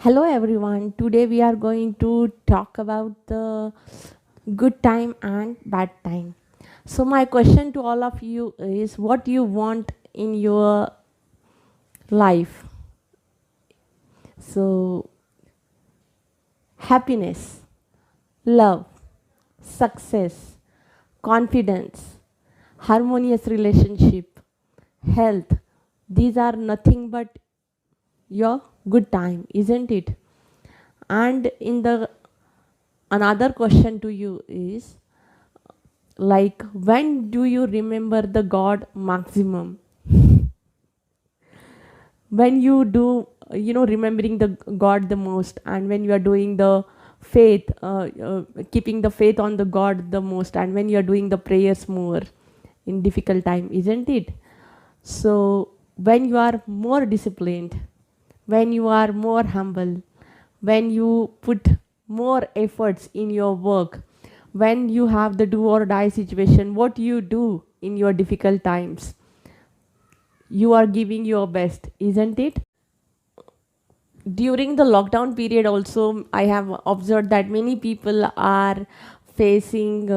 Hello everyone. Today we are going to talk about the good time and bad time. So my question to all of you is what you want in your life. So happiness, love, success, confidence, harmonious relationship, health. These are nothing but your good time, isn't it? And in the another question to you is like when do you remember the god maximum, when you do remembering the god the most, and when you are doing the faith, keeping the faith on the god the most, and when you are doing the prayers more in difficult time, isn't it? So when you are more disciplined, when you are more humble, when you put more efforts in your work, when you have the do or die situation, what you do in your difficult times, you are giving your best, isn't it? During the lockdown period also, I have observed that many people are facing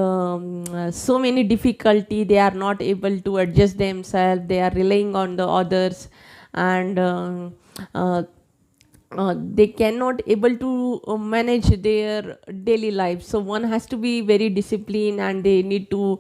so many difficulty. They are not able to adjust themselves, they are relying on the others, and uh, they cannot able to manage their daily life. So one has to be very disciplined, and they need to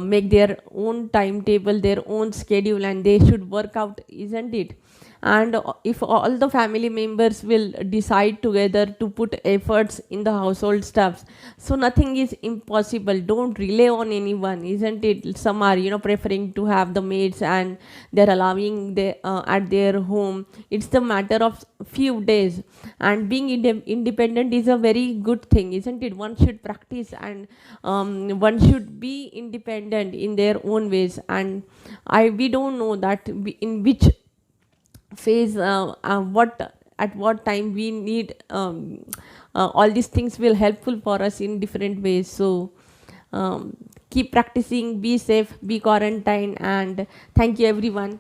make their own timetable, their own schedule, and they should work out, isn't it? And if all the family members will decide together to put efforts in the household stuffs, so nothing is impossible. Don't rely on anyone, isn't it? Some are preferring to have the maids, and they're allowing the at their home. It's the matter of few days, and being independent is a very good thing, isn't it? One should practice, and one should be independent in their own ways. And we don't know that in which phase, what at what time we need, all these things will helpful for us in different ways. So keep practicing, be safe, be quarantined, and thank you everyone.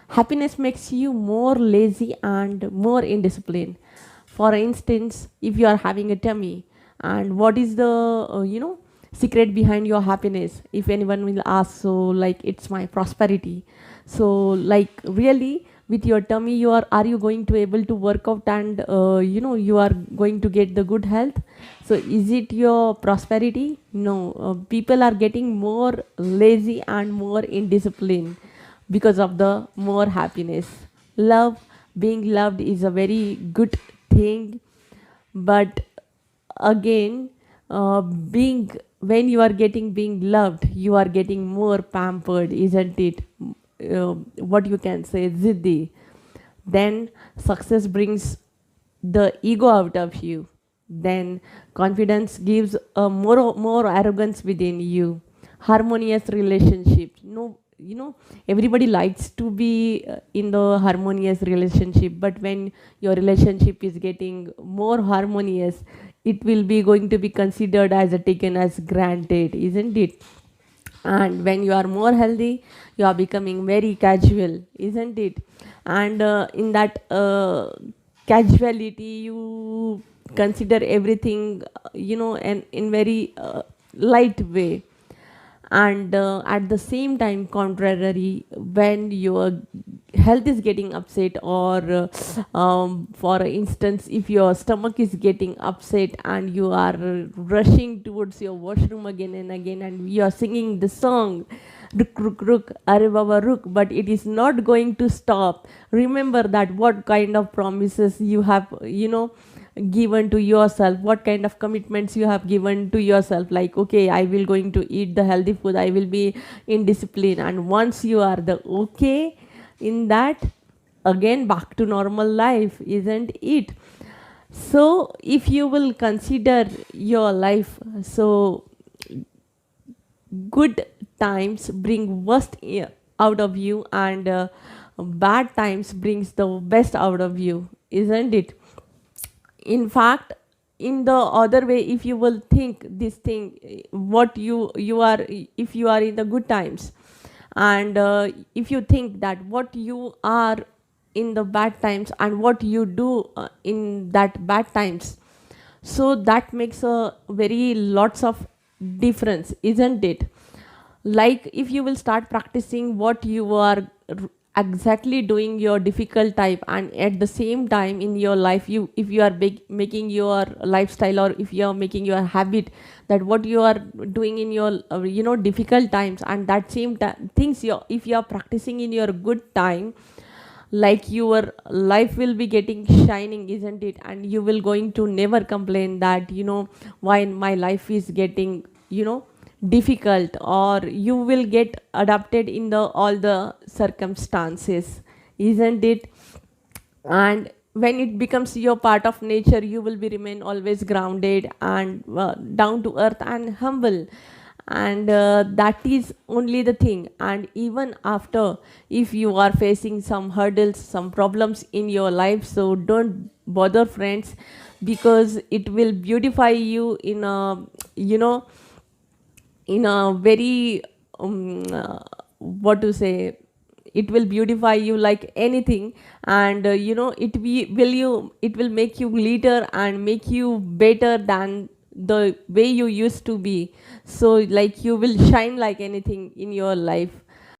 Happiness makes you more lazy and more indisciplined. For instance, if you are having a tummy, and what is the secret behind your happiness? If anyone will ask, so like it's my prosperity. So like really, with your tummy, are you going to able to work out, and you are going to get the good health? So is it your prosperity? No, people are getting more lazy and more indisciplined because of the more happiness. Love, being loved is a very good thing, but again, being when you are getting being loved, you are getting more pampered, isn't it? What you can say, ziddi. Then success brings the ego out of you. Then confidence gives a more arrogance within you. Harmonious relationships. No, everybody likes to be in the harmonious relationship, but when your relationship is getting more harmonious, it will be going to be considered as a taken as granted, isn't it? And when you are more healthy, you are becoming very casual, isn't it? And in that casuality, you consider everything, and in very light way. And at the same time, contrary, when your health is getting upset, or for instance, if your stomach is getting upset and you are rushing towards your washroom again and again, and you are singing the song ruk ruk ruk are baba ruk, but it is not going to stop. Remember that what kind of promises you have given to yourself, what kind of commitments you have given to yourself, like okay, I will going to eat the healthy food, I will be in discipline. And once you are the okay in that, again back to normal life, isn't it? So if you will consider your life, so good times bring worst out of you, and bad times brings the best out of you, isn't it? In fact, in the other way, if you will think this thing, what you are, if you are in the good times, and if you think that what you are in the bad times and what you do in that bad times. So that makes a very lots of difference, isn't it? Like if you will start practicing what you are exactly doing your difficult type, and at the same time in your life, you if you are making your lifestyle, or if you are making your habit, that what you are doing in your difficult times, and that same things you if you are practicing in your good time, like your life will be getting shining, isn't it? And you will going to never complain that why my life is getting difficult, or you will get adapted in the all the circumstances, isn't it? And when it becomes your part of nature, you will be remain always grounded and down to earth and humble. And that is only the thing. And even after, if you are facing some hurdles, some problems in your life, so don't bother, friends, because it will beautify you in a very what to say, it will beautify you like anything. And it will make you leader and make you better than the way you used to be. So like you will shine like anything in your life.